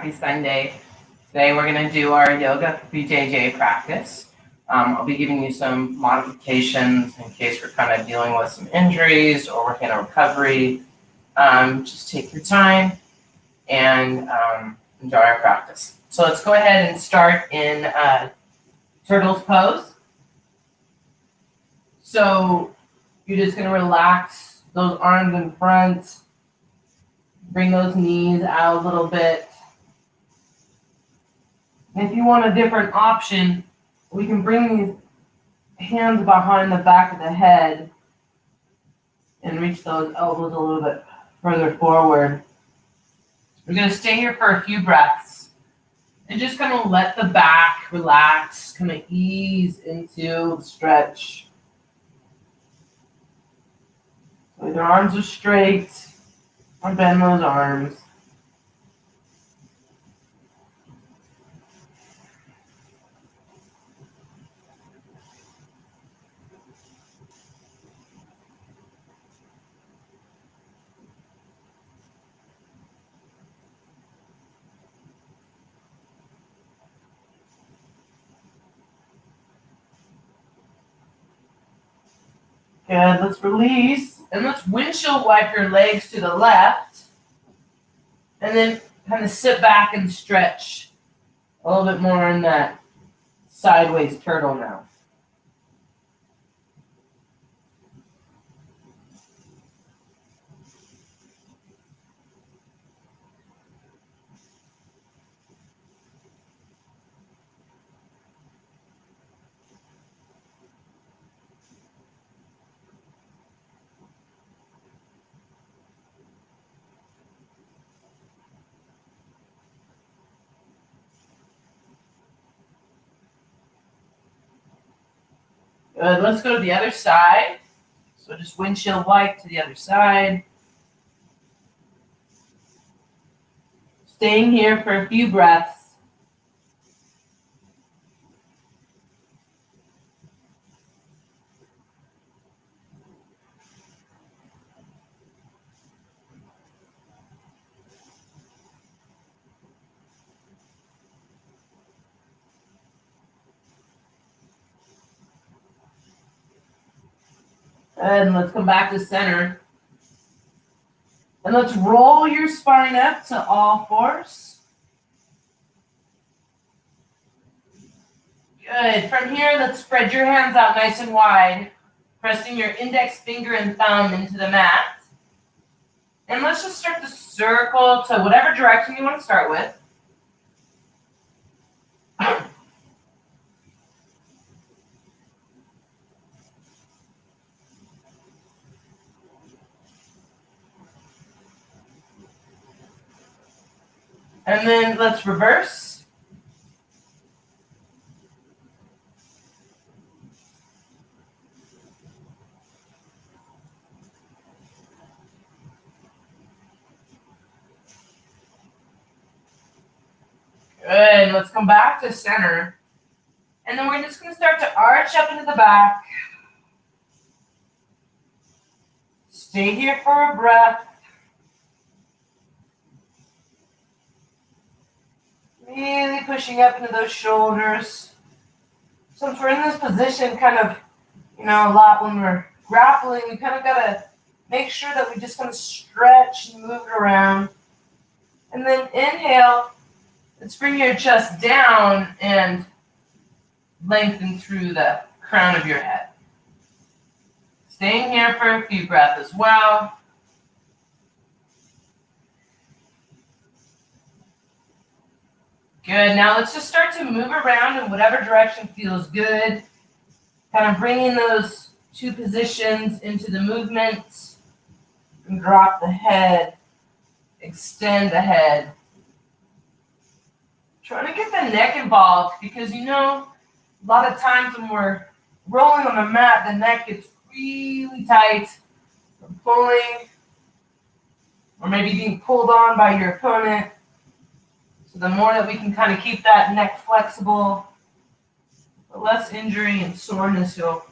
Happy Sunday. Today we're going to do our yoga BJJ practice. I'll be giving you some modifications in case we're kind of dealing with some injuries or working on recovery. Just take your time and enjoy our practice. So let's go ahead and start in turtle's pose. So you're just going to relax those arms in front. Bring those knees out a little bit. If you want a different option, we can bring these hands behind the back of the head and reach those elbows a little bit further forward. We're going to stay here for a few breaths and just kind of let the back relax, kind of ease into the stretch. So your arms are straight, or bend those arms. Good, let's release, and let's windshield wipe your legs to the left, and then kind of sit back and stretch a little bit more in that sideways turtle now. Good, let's go to the other side. So just windshield wipe to the other side. Staying here for a few breaths. And let's come back to center. And let's roll your spine up to all fours. Good. From here, let's spread your hands out nice and wide, pressing your index finger and thumb into the mat. And let's just start to circle to whatever direction you want to start with. And then let's reverse. Good. Let's come back to center. And then we're just going to start to arch up into the back. Stay here for a breath. Really pushing up into those shoulders. Since we're in this position kind of, a lot when we're grappling, we kind of got to make sure that we just kind of stretch and move it around. And then inhale, let's bring your chest down and lengthen through the crown of your head. Staying here for a few breaths as well. Good. Now let's just start to move around in whatever direction feels good. Kind of bringing those two positions into the movement. And drop the head. Extend the head. Trying to get the neck involved because, a lot of times when we're rolling on the mat, the neck gets really tight from pulling or maybe being pulled on by your opponent. So the more that we can kind of keep that neck flexible, the less injury and soreness you'll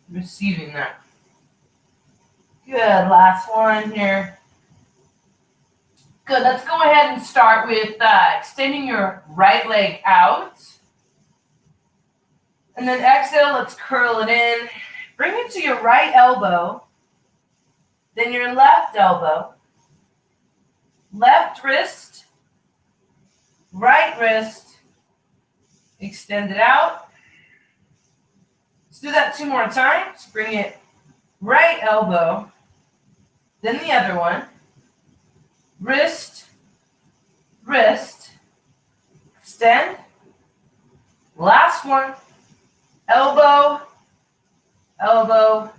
be receiving that. Good, last one here. Good. Let's go ahead and start with extending your right leg out. And then exhale, let's curl it in. Bring it to your right elbow, then your left elbow, left wrist, right wrist, extend it out. Let's do that 2 more times. Bring it right elbow, then the other one, wrist, wrist, extend. Last one, elbow, elbow,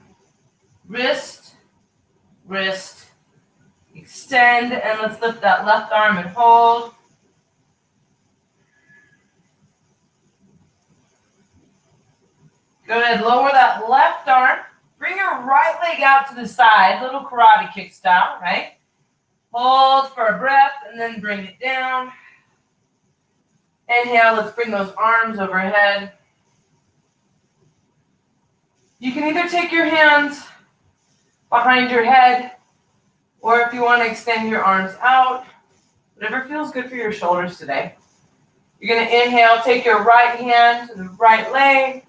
wrist, wrist, extend, and let's lift that left arm and hold. Go ahead, lower that left arm. Bring your right leg out to the side, little karate kick style, right? Hold for a breath, and then bring it down. Inhale, let's bring those arms overhead. You can either take your hands behind your head, or if you want to extend your arms out, whatever feels good for your shoulders today. You're going to inhale, take your right hand to the right leg.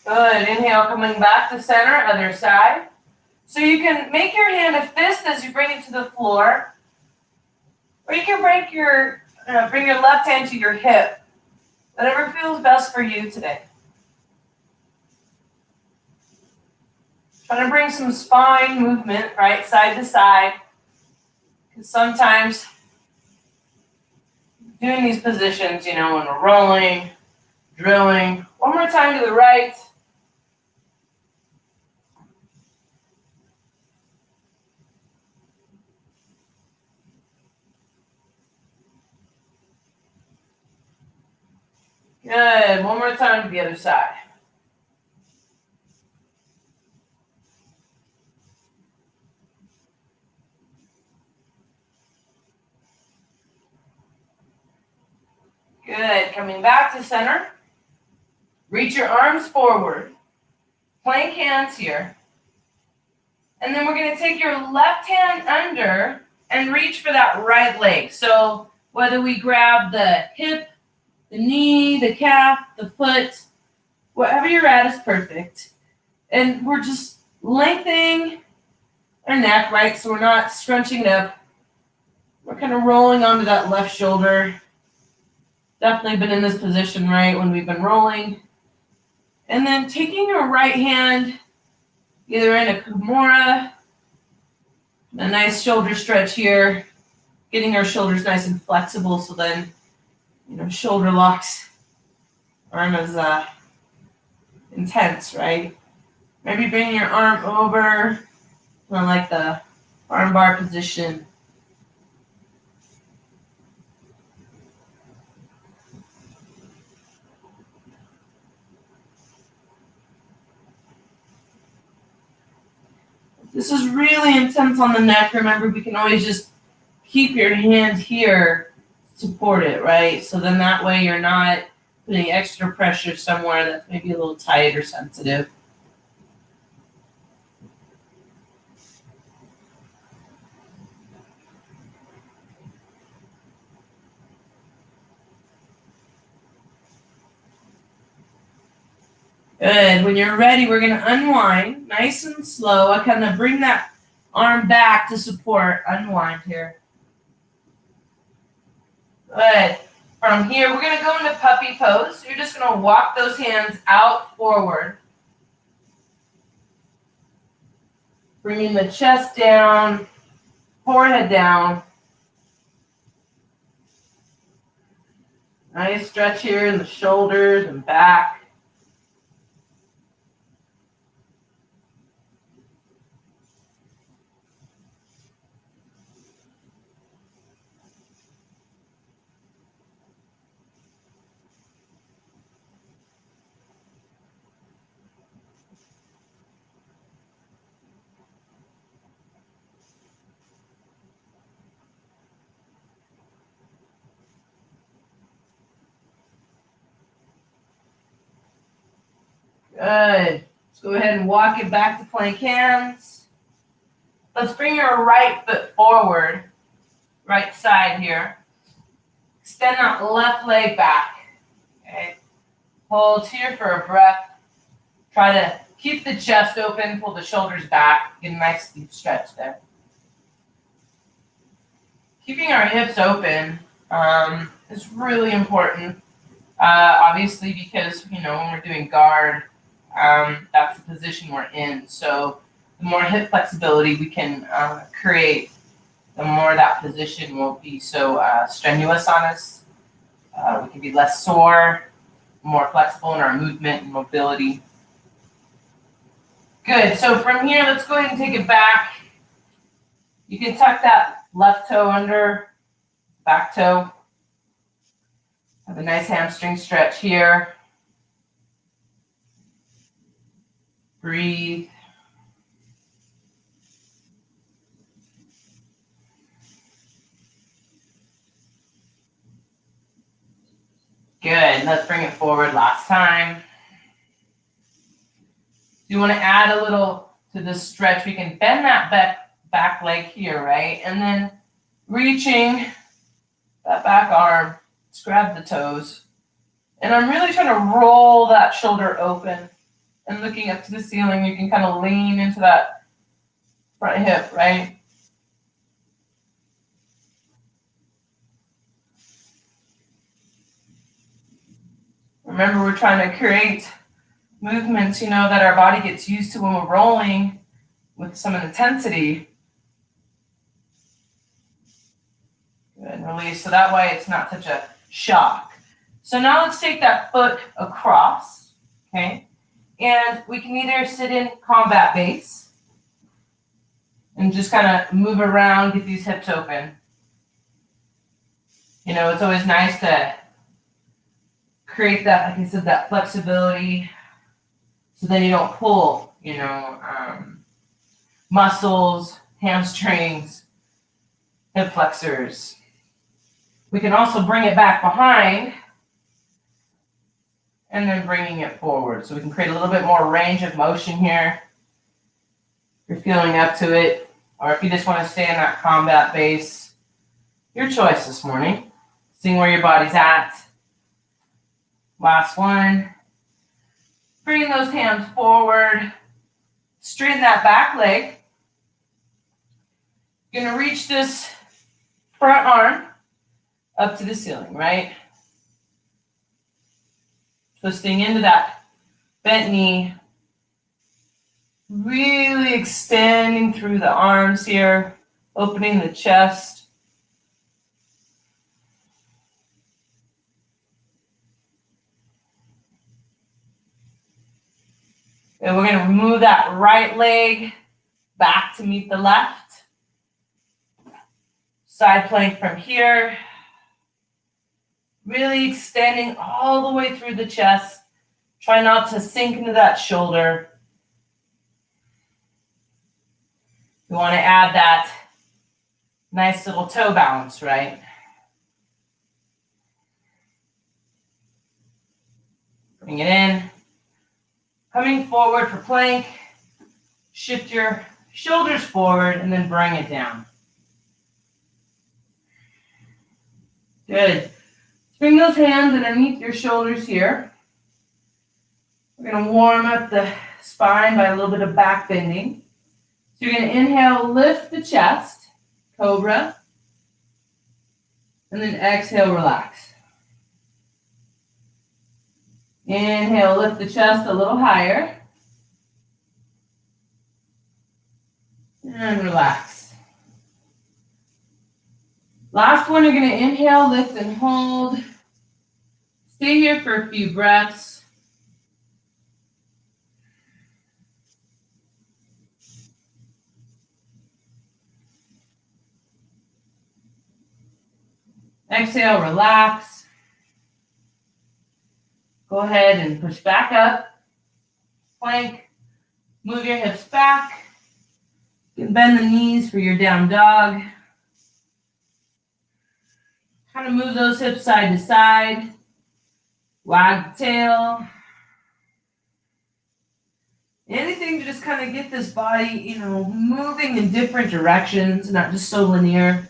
Good. Inhale, coming back to center, other side. So you can make your hand a fist as you bring it to the floor, or you can bring your left hand to your hip. Whatever feels best for you today. Trying to bring some spine movement, right, side to side. Because sometimes doing these positions, when we're rolling, drilling. One more time to the right. Good. One more time to the other side. Good. Coming back to center. Reach your arms forward. Plank hands here. And then we're going to take your left hand under and reach for that right leg. So whether we grab the hip, the knee, the calf, the foot, whatever you're at is perfect. And we're just lengthening our neck, right? So we're not scrunching it up. We're kind of rolling onto that left shoulder. Definitely been in this position, right, when we've been rolling. And then taking your right hand, either in a Kimura, a nice shoulder stretch here, getting our shoulders nice and flexible so then, shoulder locks aren't as intense, right? Maybe bring your arm over, like the arm bar position. This is really intense on the neck. Remember, we can always just keep your hand here, support it, right? So then that way you're not putting extra pressure somewhere that's maybe a little tight or sensitive. Good. When you're ready, we're going to unwind nice and slow. I kind of bring that arm back to support. Unwind here. Good. From here, we're going to go into puppy pose. So you're just going to walk those hands out forward. Bringing the chest down, forehead down. Nice stretch here in the shoulders and back. Good. Let's go ahead and walk it back to plank hands. Let's bring your right foot forward, right side here. Extend that left leg back. Okay. Hold here for a breath. Try to keep the chest open, pull the shoulders back, get a nice deep stretch there. Keeping our hips open is really important, obviously, because, when we're doing guard, that's the position we're in. So the more hip flexibility we can create, the more that position won't be so strenuous on us. We can be less sore, more flexible in our movement and mobility. Good. So from here, let's go ahead and take it back. You can tuck that left toe under, back toe. Have a nice hamstring stretch here. Breathe. Good. Let's bring it forward last time. You want to add a little to this stretch. We can bend that back leg here, right? And then reaching that back arm, let's grab the toes. And I'm really trying to roll that shoulder open and looking up to the ceiling. You can kind of lean into that front hip, right? Remember, we're trying to create movements, that our body gets used to when we're rolling with some intensity. Good, and release, so that way it's not such a shock. So now let's take that foot across, okay? And we can either sit in combat base and just kind of move around, get these hips open. It's always nice to create that, like I said, that flexibility, so then you don't pull, muscles, hamstrings, hip flexors. We can also bring it back behind and then bringing it forward. So we can create a little bit more range of motion here. If you're feeling up to it, or if you just want to stay in that combat base, your choice this morning. Seeing where your body's at. Last one. Bring those hands forward. Straighten that back leg. You're going to reach this front arm up to the ceiling, right? Twisting into that bent knee. Really extending through the arms here, opening the chest. And we're going to move that right leg back to meet the left. Side plank from here. Really extending all the way through the chest. Try not to sink into that shoulder. We want to add that nice little toe balance, right? Bring it in. Coming forward for plank. Shift your shoulders forward and then bring it down. Good. Bring those hands underneath your shoulders here. We're going to warm up the spine by a little bit of back bending. So you're going to inhale, lift the chest, cobra, and then exhale, relax. Inhale, lift the chest a little higher. And relax. Last one, you're going to inhale, lift, and hold. Stay here for a few breaths. Exhale, relax. Go ahead and push back up. Plank. Move your hips back. You can bend the knees for your down dog. Kind of move those hips side to side. Wag the tail. Anything to just kind of get this body, moving in different directions, not just so linear.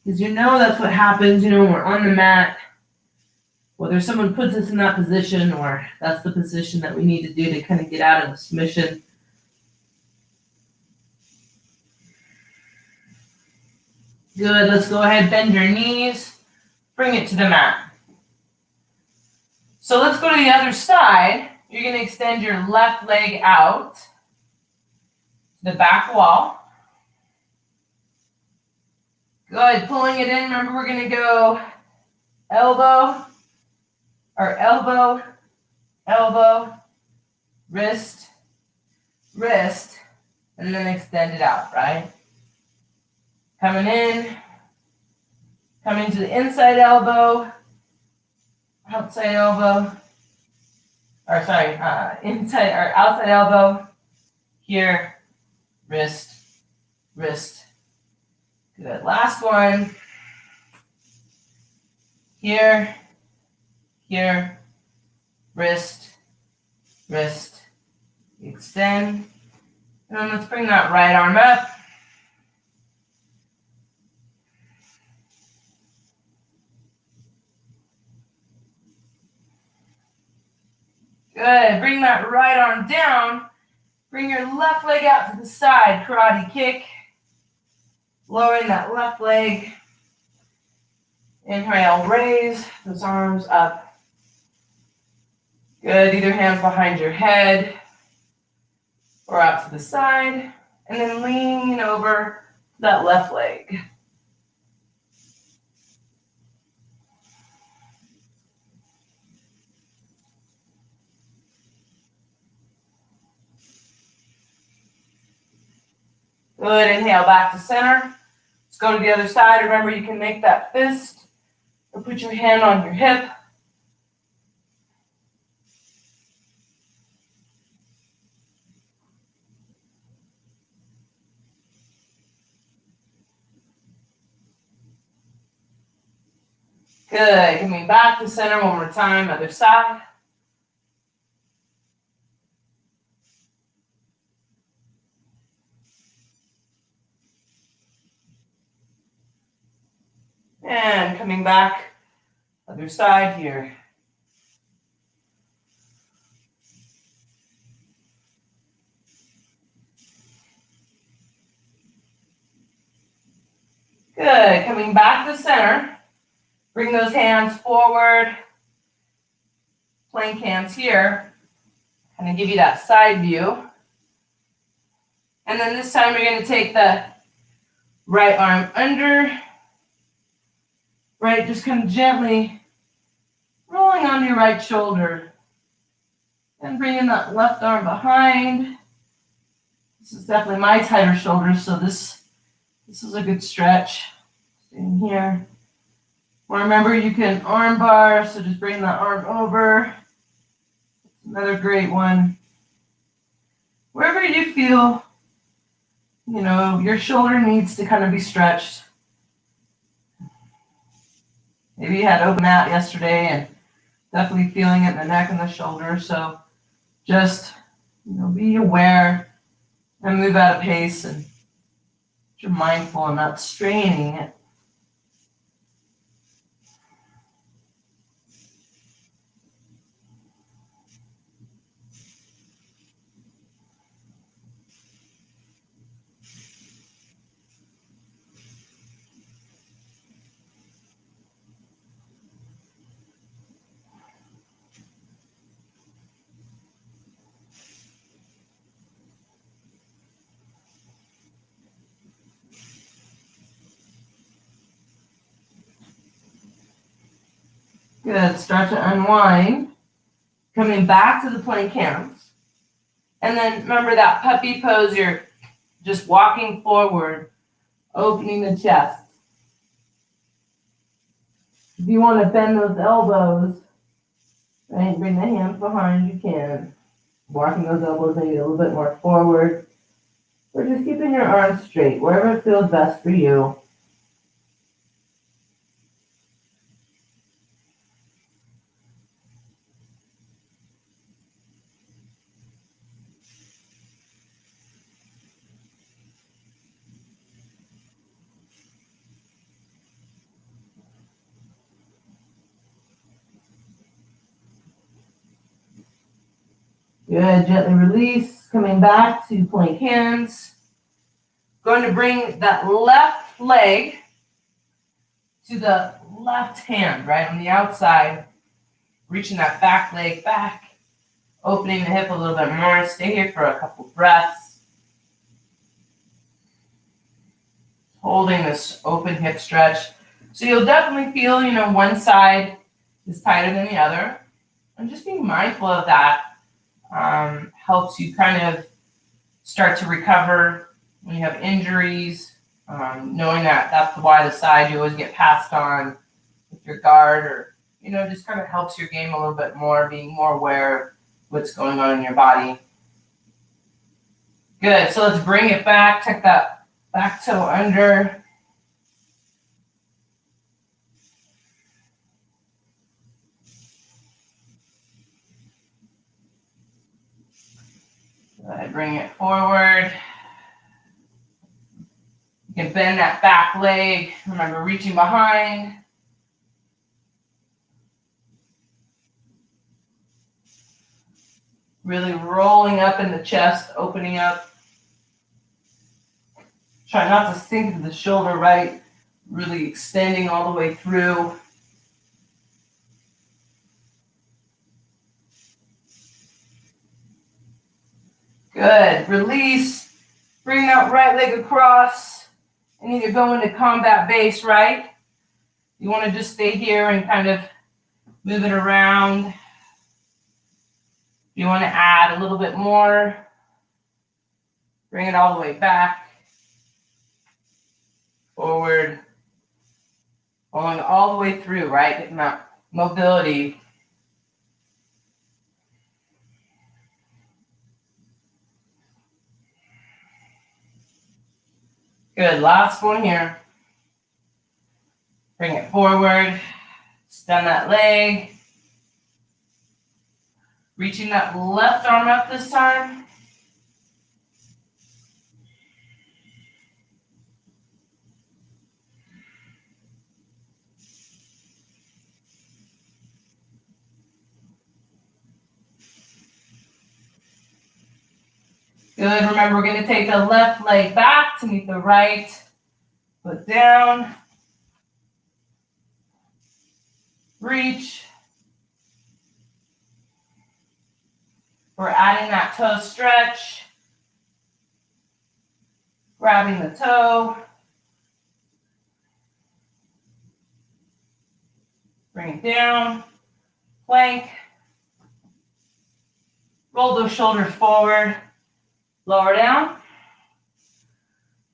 Because that's what happens, when we're on the mat, whether someone puts us in that position or that's the position that we need to do to kind of get out of the submission. Good, let's go ahead, bend your knees, bring it to the mat. So let's go to the other side. You're going to extend your left leg out to the back wall. Good, pulling it in. Remember, we're going to go elbow, wrist, wrist, and then extend it out, right? Coming in, coming to the inside elbow, outside elbow, inside or outside elbow, here, wrist, wrist. Good, last one. Here, wrist, wrist, extend. And then let's bring that right arm up. Good, bring that right arm down. Bring your left leg out to the side, karate kick. Lowering that left leg. Inhale, raise those arms up. Good, either hand behind your head or out to the side. And then lean over that left leg. Good, inhale back to center. Let's go to the other side. Remember, you can make that fist or put your hand on your hip. Good, coming back to center one more time, other side. And coming back, other side here. Good, coming back to center. Bring those hands forward. Plank hands here. Kind of give you that side view. And then this time you're going to take the right arm under. Right, just kind of gently rolling on your right shoulder. And bringing that left arm behind. This is definitely my tighter shoulder, so this is a good stretch. In here. Or remember, you can arm bar, so just bring that arm over. Another great one. Wherever you feel, your shoulder needs to kind of be stretched. Maybe you had open out yesterday and definitely feeling it in the neck and the shoulder. So just, be aware and move at a pace and you're mindful and not straining it. Good, start to unwind. Coming back to the plank hands. And then remember that puppy pose, you're just walking forward, opening the chest. If you want to bend those elbows, right, bring the hands behind, you can. Walking those elbows maybe a little bit more forward. Or just keeping your arms straight, wherever it feels best for you. Good, gently release, coming back to plank hands. Going to bring that left leg to the left hand, right on the outside. Reaching that back leg back, opening the hip a little bit more. Stay here for a couple breaths. Holding this open hip stretch. So you'll definitely feel, one side is tighter than the other. And just being mindful of that helps you kind of start to recover when you have injuries, knowing that that's why the side you always get passed on with your guard, or, just kind of helps your game a little bit more, being more aware of what's going on in your body. Good, so let's bring it back, tuck that back toe under. Bring it forward. You can bend that back leg. Remember, reaching behind. Really rolling up in the chest, opening up. Try not to sink to the shoulder, right? Really extending all the way through. Good. Release. Bring that right leg across. And either go into combat base, right? You want to just stay here and kind of move it around. You want to add a little bit more. Bring it all the way back. Forward. Going all the way through, right? Getting that mobility. Good. Last one here. Bring it forward. Extend that leg. Reaching that left arm up this time. Good. Remember, we're going to take the left leg back to meet the right. Foot down. Reach. We're adding that toe stretch. Grabbing the toe. Bring it down. Plank. Roll those shoulders forward. Lower down.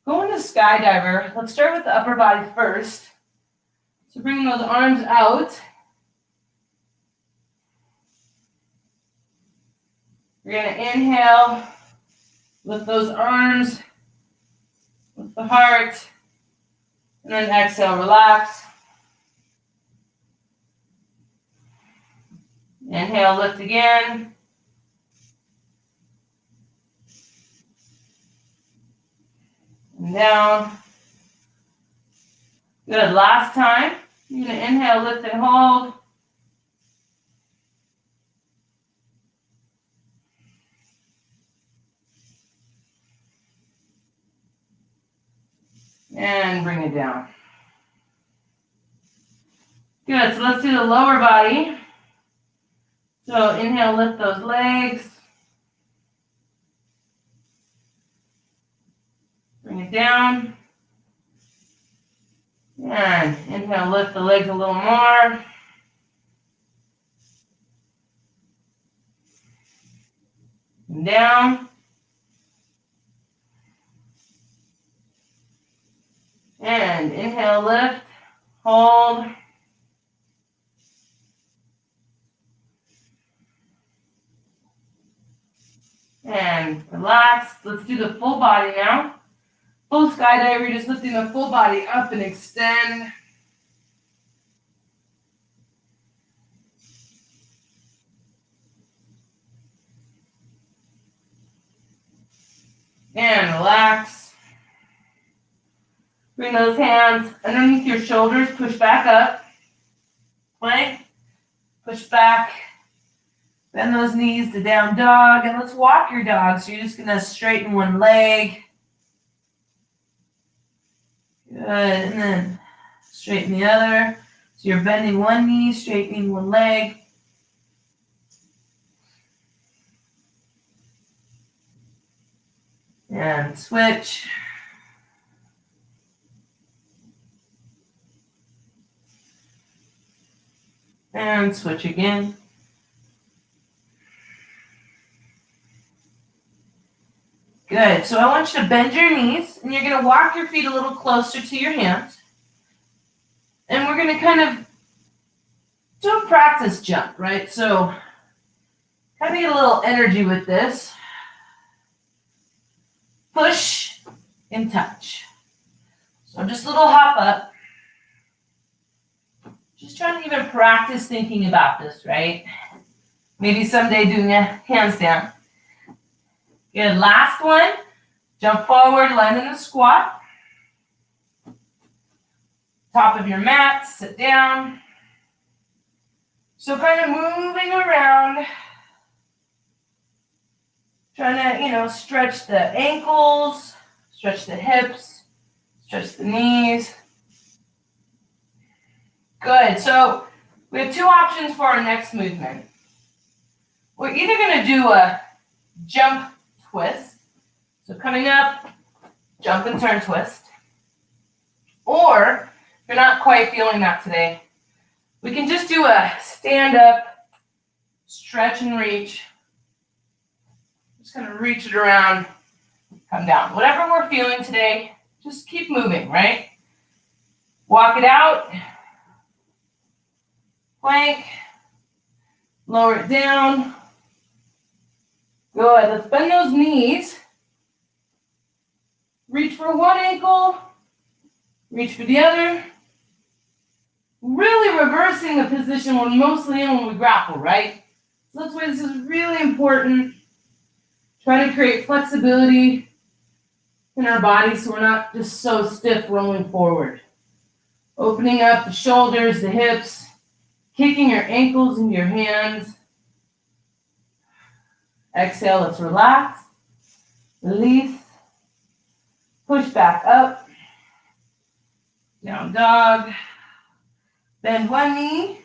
Go into skydiver. Let's start with the upper body first. So bring those arms out. You're going to inhale. Lift those arms. Lift the heart. And then exhale, relax. Inhale, lift again. And down. Good. Last time. You're going to inhale, lift, and hold. And bring it down. Good. So let's do the lower body. So inhale, lift those legs. Bring it down. And inhale, lift the legs a little more. And down. And inhale, lift, hold. And relax. Let's do the full body now. Full skydive, you're just lifting the full body up and extend. And relax. Bring those hands underneath your shoulders, push back up. Plank, push back. Bend those knees to down dog, and let's walk your dog. So you're just gonna straighten one leg. Good, and then straighten the other. So you're bending one knee, straightening one leg. And switch. And switch again. Good. So I want you to bend your knees, and you're going to walk your feet a little closer to your hands. And we're going to kind of do a practice jump, right? So kind of get a little energy with this. Push and touch. So just a little hop up. Just trying to even practice thinking about this, right? Maybe someday doing a handstand. Good. Last one. Jump forward, land in the squat. Top of your mat, sit down. So kind of moving around. Trying to, stretch the ankles, stretch the hips, stretch the knees. Good. So we have two options for our next movement. We're either going to do a jump twist. So coming up, jump and turn twist. Or if you're not quite feeling that today, we can just do a stand up, stretch and reach. Just kind of reach it around, come down. Whatever we're feeling today, just keep moving, right? Walk it out. Plank. Lower it down. Good. Let's bend those knees. Reach for one ankle. Reach for the other. Really reversing the position we're mostly in when we grapple, right? So that's why this is really important. Try to create flexibility in our body so we're not just so stiff rolling forward. Opening up the shoulders, the hips, kicking your ankles into your hands. Exhale, let's relax. Release. Push back up. Down dog. Bend one knee.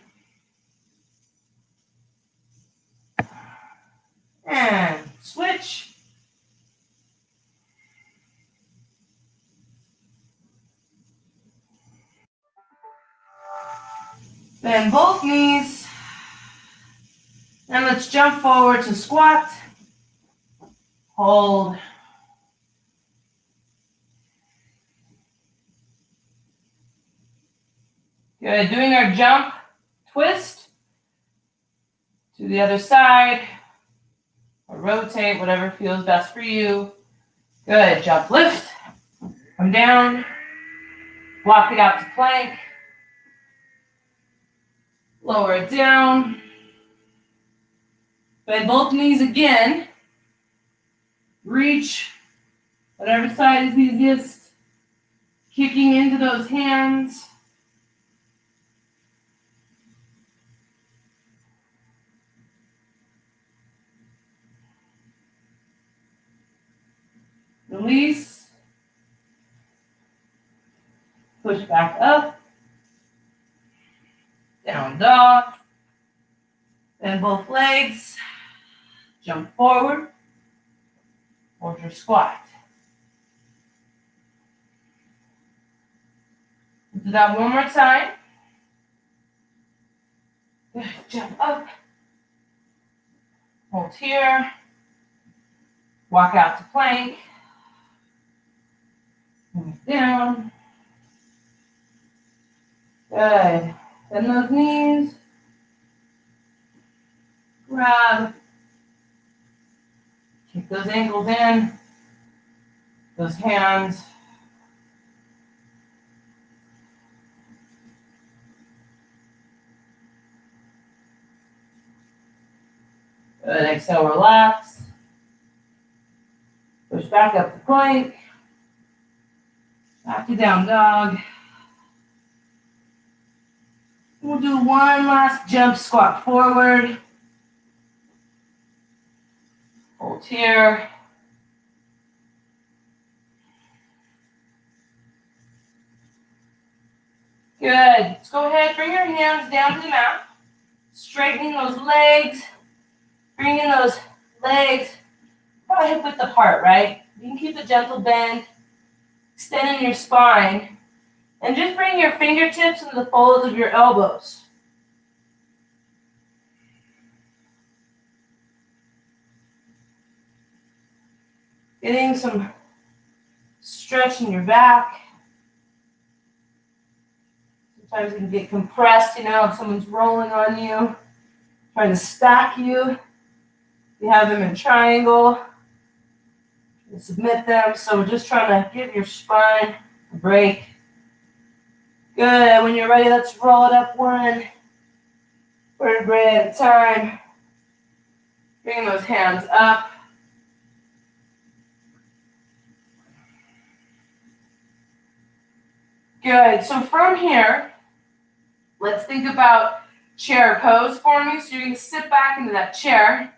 And switch. Bend both knees. And let's jump forward to squat. Hold. Good. Doing our jump twist to the other side. Or rotate, whatever feels best for you. Good. Jump, lift. Come down. Walk it out to plank. Lower it down. Bend both knees again. Reach. Whatever side is easiest. Kicking into those hands. Release. Push back up. Down dog. Bend both legs. Jump forward. Hold your squat. Do that one more time. Good. Jump up. Hold here. Walk out to plank. Move down. Good. Bend those knees. Grab. Kick those ankles in. Those hands. Good. Exhale, relax. Push back up to plank. Back to down dog. We'll do one last jump squat forward. Hold here. Good. Let's go ahead, bring your hands down to the mat. Straightening those legs. Bringing those legs about hip width apart, right? You can keep a gentle bend. Extending your spine. And just bring your fingertips into the folds of your elbows. Getting some stretch in your back. Sometimes it can get compressed, if someone's rolling on you, trying to stack you. You have them in triangle. You submit them. So we're just trying to give your spine a break. Good. When you're ready, let's roll it up one vertebrae at a time. Bring those hands up. Good. So from here, let's think about chair pose for me. So you're going to sit back into that chair.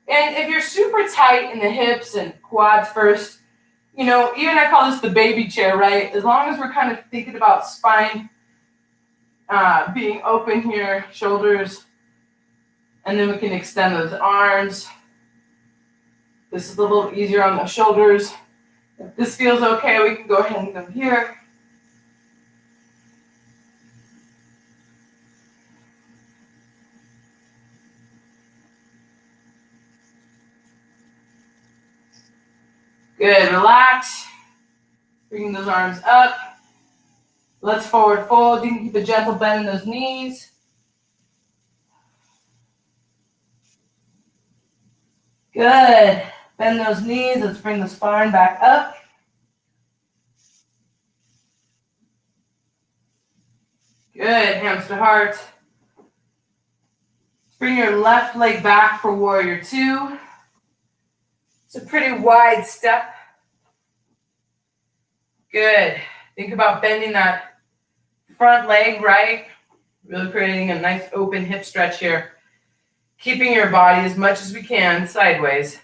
And if you're super tight in the hips and quads first, even I call this the baby chair, right? As long as we're kind of thinking about spine being open here, shoulders, and then we can extend those arms. This is a little easier on the shoulders. If this feels okay, we can go ahead and come here. Good, relax. Bringing those arms up. Let's forward fold. You can keep a gentle bend in those knees. Good. Bend those knees. Let's bring the spine back up. Good, hands to heart. Bring your left leg back for warrior two. It's a pretty wide step. Good. Think about bending that front leg, right? Really creating a nice open hip stretch here. Keeping your body as much as we can sideways.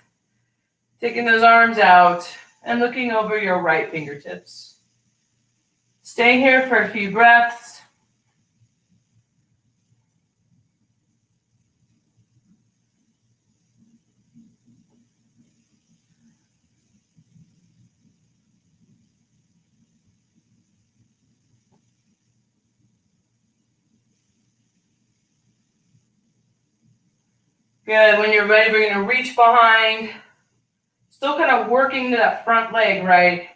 Taking those arms out and looking over your right fingertips. Stay here for a few breaths. Good. When you're ready, we're going to reach behind. Still kind of working to that front leg, right?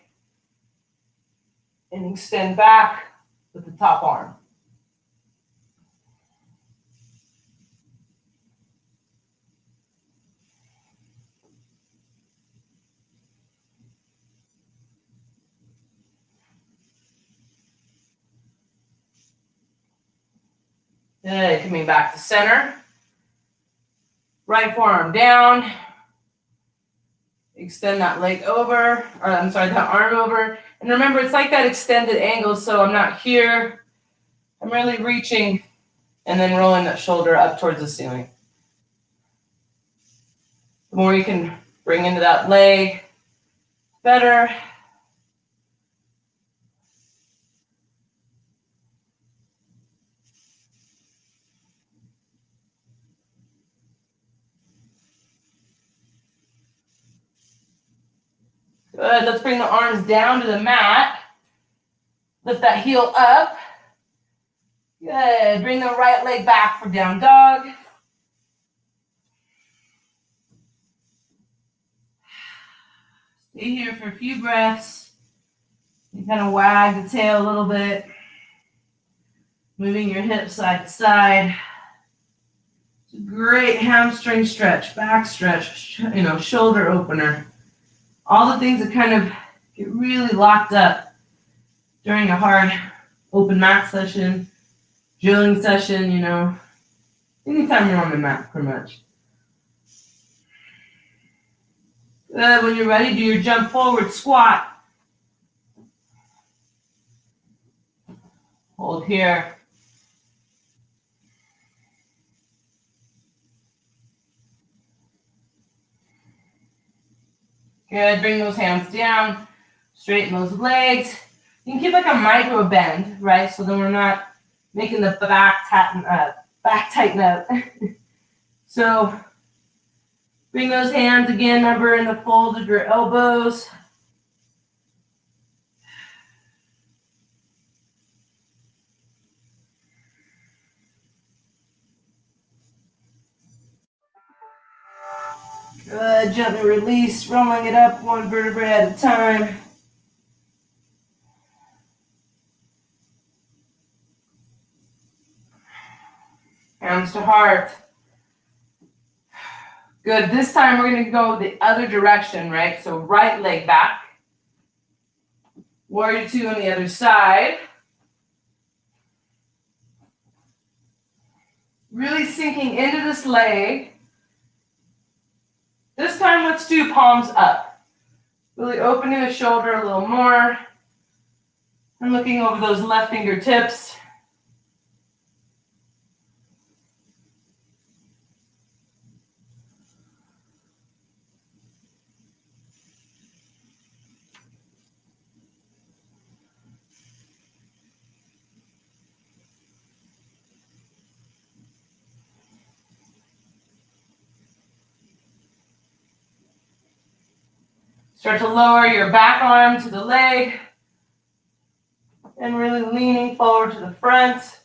And extend back with the top arm. Good. Coming back to center. Right forearm down. Extend that leg over, that arm over. And remember, it's like that extended angle, so I'm not here. I'm really reaching and then rolling that shoulder up towards the ceiling. The more you can bring into that leg, better. Good. Let's bring the arms down to the mat. Lift that heel up. Good. Bring the right leg back for down dog. Stay here for a few breaths. You kind of wag the tail a little bit. Moving your hips side to side. It's a great hamstring stretch, back stretch, shoulder opener. All the things that kind of get really locked up during a hard open mat session, drilling session, anytime you're on the mat, pretty much. Good. When you're ready, do your jump forward squat. Hold here. Good, bring those hands down, straighten those legs. You can keep like a micro bend, right? So then we're not making the back tighten up. So bring those hands again, remember in the fold of your elbows. Good, gently release, rolling it up one vertebrae at a time. Hands to heart. Good, this time we're gonna go the other direction, right? So right leg back. Warrior two on the other side. Really sinking into this leg. This time let's do palms up. Really opening the shoulder a little more. And looking over those left fingertips. Start to lower your back arm to the leg. And really leaning forward to the front.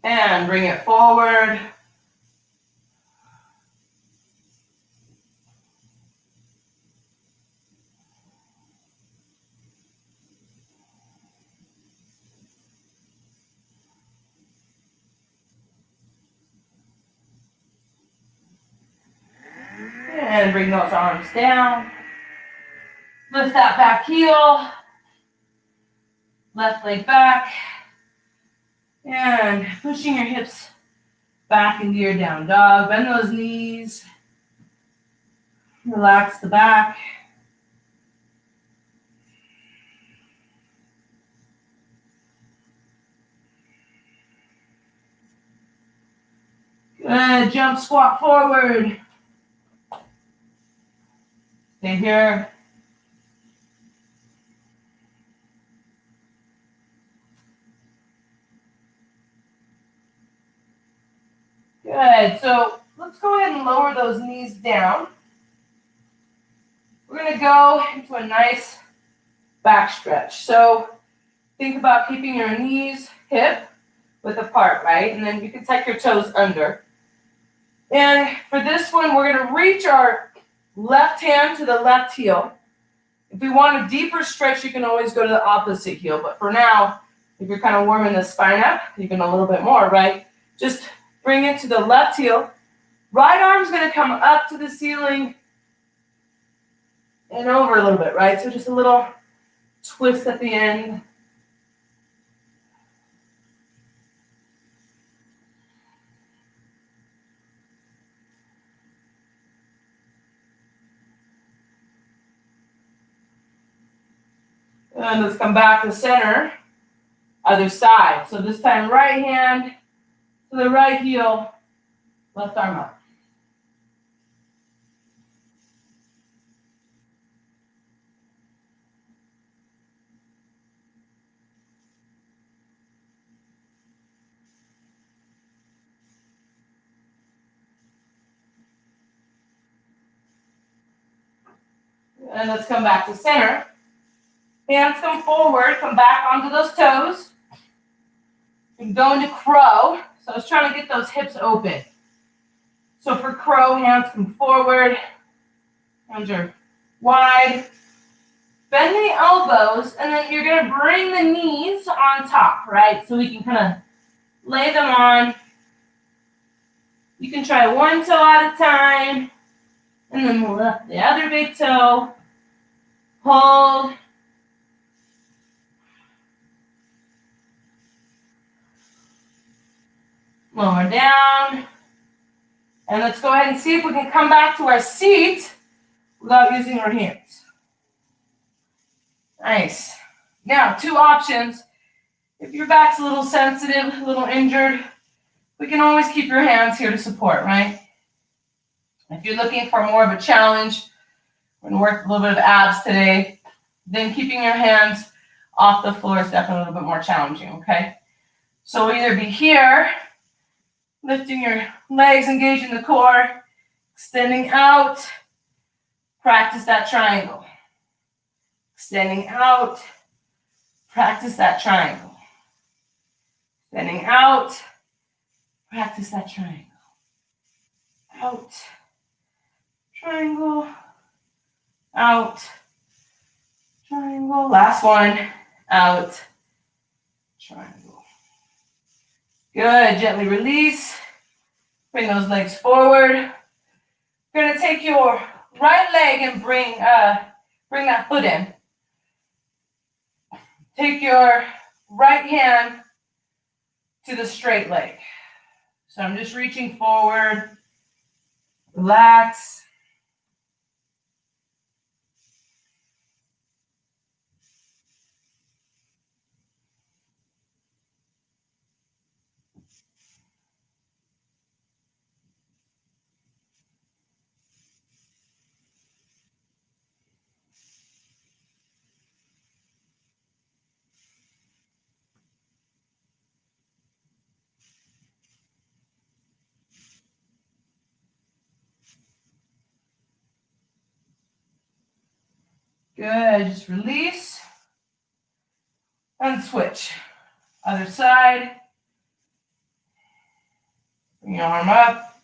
And bring it forward. And bring those arms down. Lift that back heel. Left leg back. And pushing your hips back into your down dog. Bend those knees. Relax the back. Good. Jump, squat forward. Stay here. Good. So let's go ahead and lower those knees down. We're going to go into a nice back stretch. So think about keeping your knees hip width apart, right? And then you can tuck your toes under. And for this one, we're going to reach our left hand to the left heel. If we want a deeper stretch, you can always go to the opposite heel. But for now, if you're kind of warming the spine up, even a little bit more, right? Just bring it to the left heel. Right arm's going to come up to the ceiling and over a little bit, right? So just a little twist at the end. And let's come back to center, other side. So this time, right hand to the right heel, left arm up. And let's come back to center. Hands come forward, come back onto those toes. And go into crow. So I was trying to get those hips open. So for crow, hands come forward. Hands are wide. Bend the elbows, and then you're going to bring the knees on top, right? So we can kind of lay them on. You can try one toe at a time. And then we'll lift the other big toe. Hold. Lower down. And let's go ahead and see if we can come back to our seat without using our hands. Nice. Now, 2 options. If your back's a little sensitive, a little injured, we can always keep your hands here to support, right? If you're looking for more of a challenge, we're going to work a little bit of abs today, then keeping your hands off the floor is definitely a little bit more challenging, okay? So we'll either be here, lifting your legs, engaging the core, extending out, practice that triangle. Extending out, practice that triangle. Extending out, practice that triangle. Out, triangle, out, triangle. Last one, out, triangle. Good, gently release. Bring those legs forward. You're gonna take your right leg and bring that foot in. Take your right hand to the straight leg. So I'm just reaching forward. Relax. Good, just release and switch. Other side. Bring your arm up.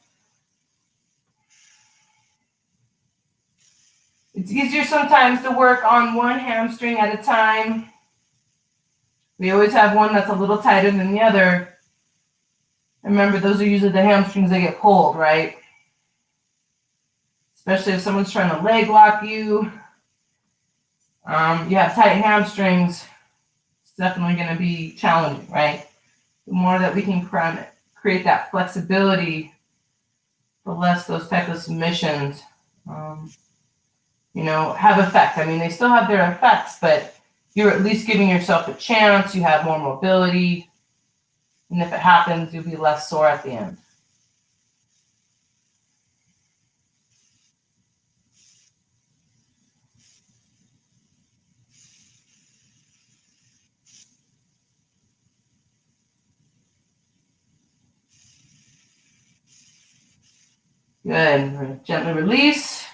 It's easier sometimes to work on one hamstring at a time. We always have one that's a little tighter than the other. Remember, those are usually the hamstrings that get pulled, right? Especially if someone's trying to leg lock you. You have tight hamstrings, it's definitely going to be challenging, right? The more that we can create that flexibility, the less those type of submissions, have effect. I mean, they still have their effects, but you're at least giving yourself a chance. You have more mobility. And if it happens, you'll be less sore at the end. Good. Gently release.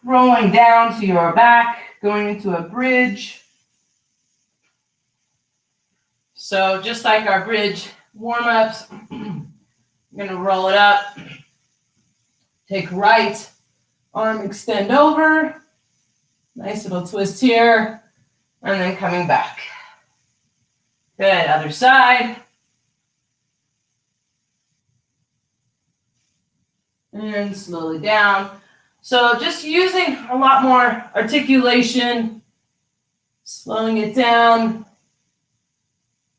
Rolling down to your back, going into a bridge. So just like our bridge warm-ups, I'm going to roll it up. Take right arm, extend over. Nice little twist here. And then coming back. Good. Other side. And slowly down. So just using a lot more articulation, slowing it down,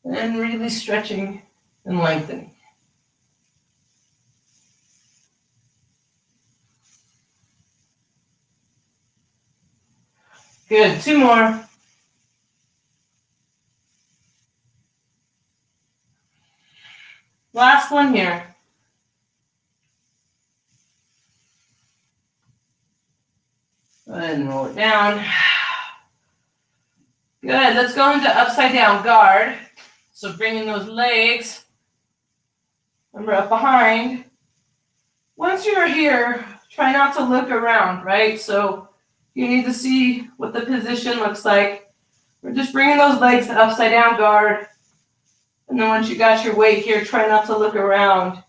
and really stretching and lengthening. Good. 2 more. Last one here. Go ahead and roll it down. Good. Let's go into upside down guard. So bringing those legs, remember, up behind. Once you're here, try not to look around, right? So you need to see what the position looks like. We're just bringing those legs to upside down guard. And then once you got your weight here, try not to look around.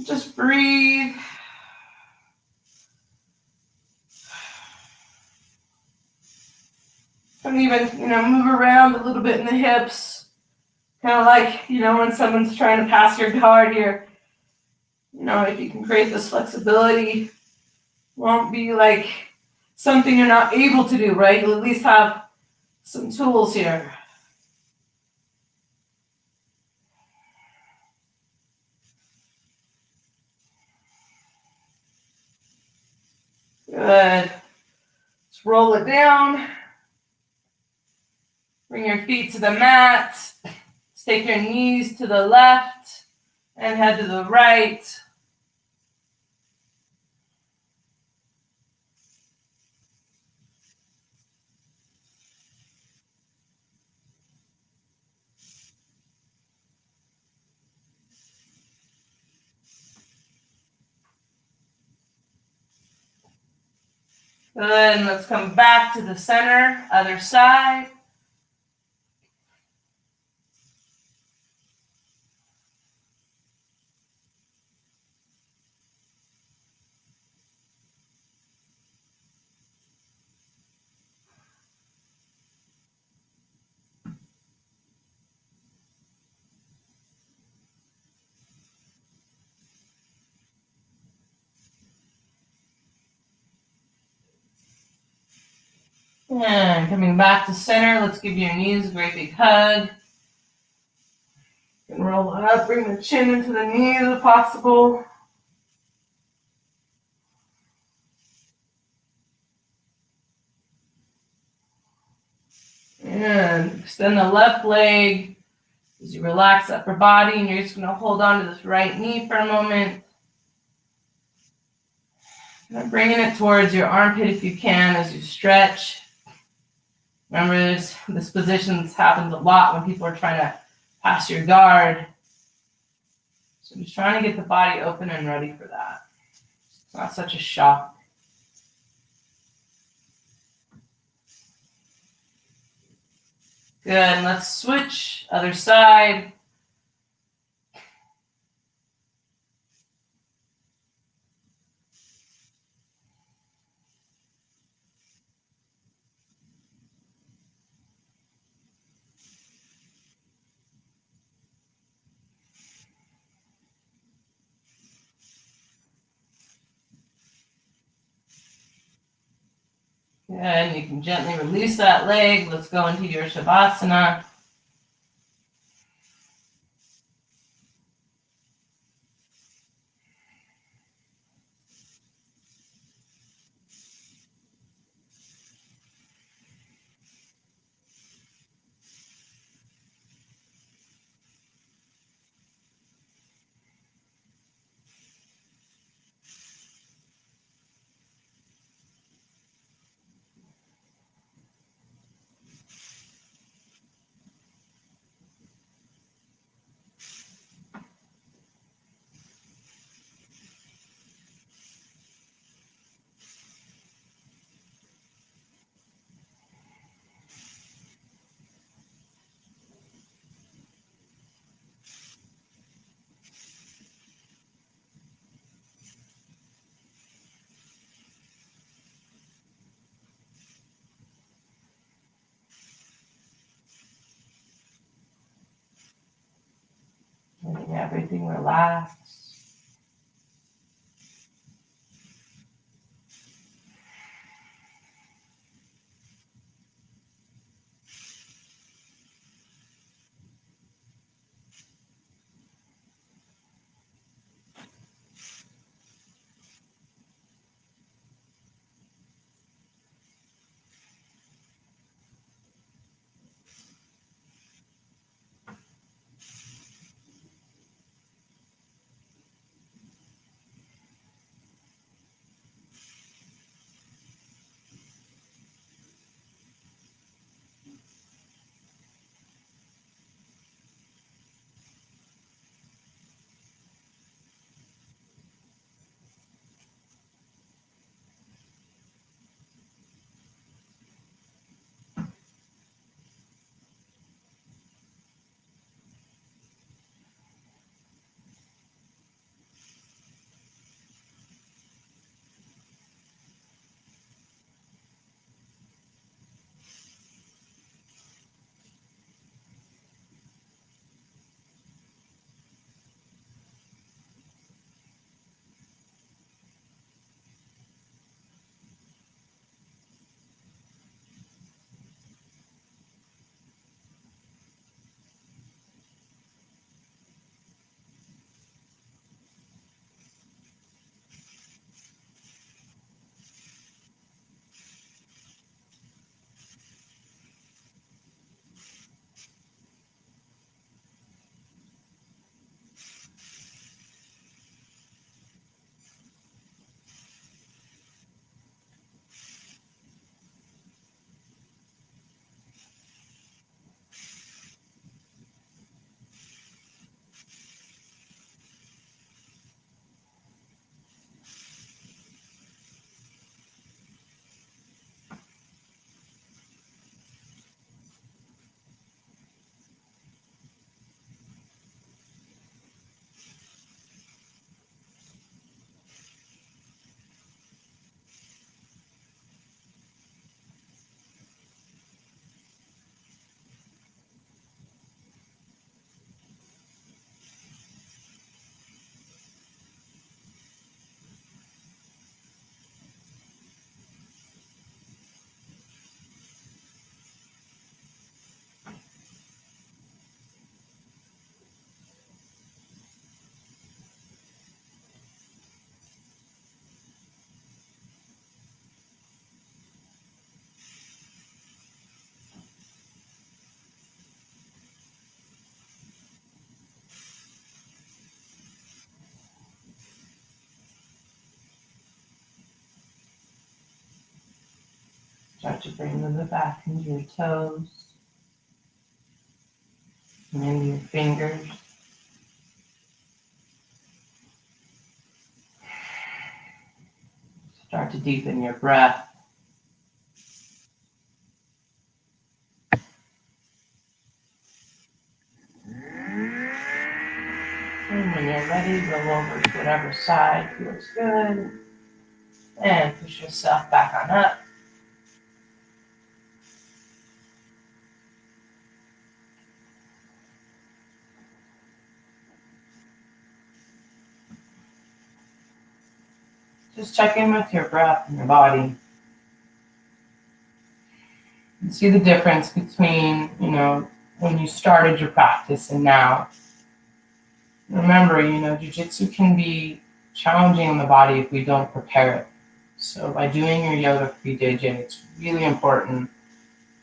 Just breathe. And even, move around a little bit in the hips. Kind of like, when someone's trying to pass your guard here. If you can create this flexibility, it won't be like something you're not able to do, right? You'll at least have some tools here. Good. Let's roll it down. Bring your feet to the mat. Let's take your knees to the left and head to the right. Good, and let's come back to the center, other side. And coming back to center, let's give your knees a great big hug. And roll it up, bring the chin into the knees if possible. And extend the left leg as you relax upper body, and you're just going to hold on to this right knee for a moment. And bringing it towards your armpit if you can as you stretch. Remember, this position happens a lot when people are trying to pass your guard. So just trying to get the body open and ready for that. It's not such a shock. Good, and let's switch, other side. Good, and you can gently release that leg. Let's go into your Shavasana. Letting everything relax. Start to bring them back into your toes and into your fingers. Start to deepen your breath. And when you're ready, roll over to whatever side feels good. And push yourself back on up. Just check in with your breath and your body. And see the difference between, when you started your practice and now. Remember, jiu-jitsu can be challenging on the body if we don't prepare it. So by doing your yoga for BJJ, it's really important,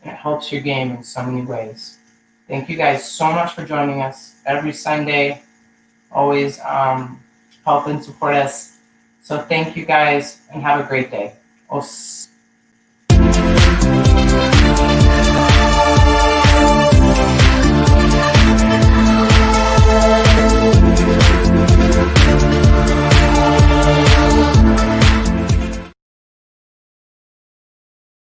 and it helps your game in so many ways. Thank you guys so much for joining us every Sunday. Always help and support us. So thank you guys, and have a great day.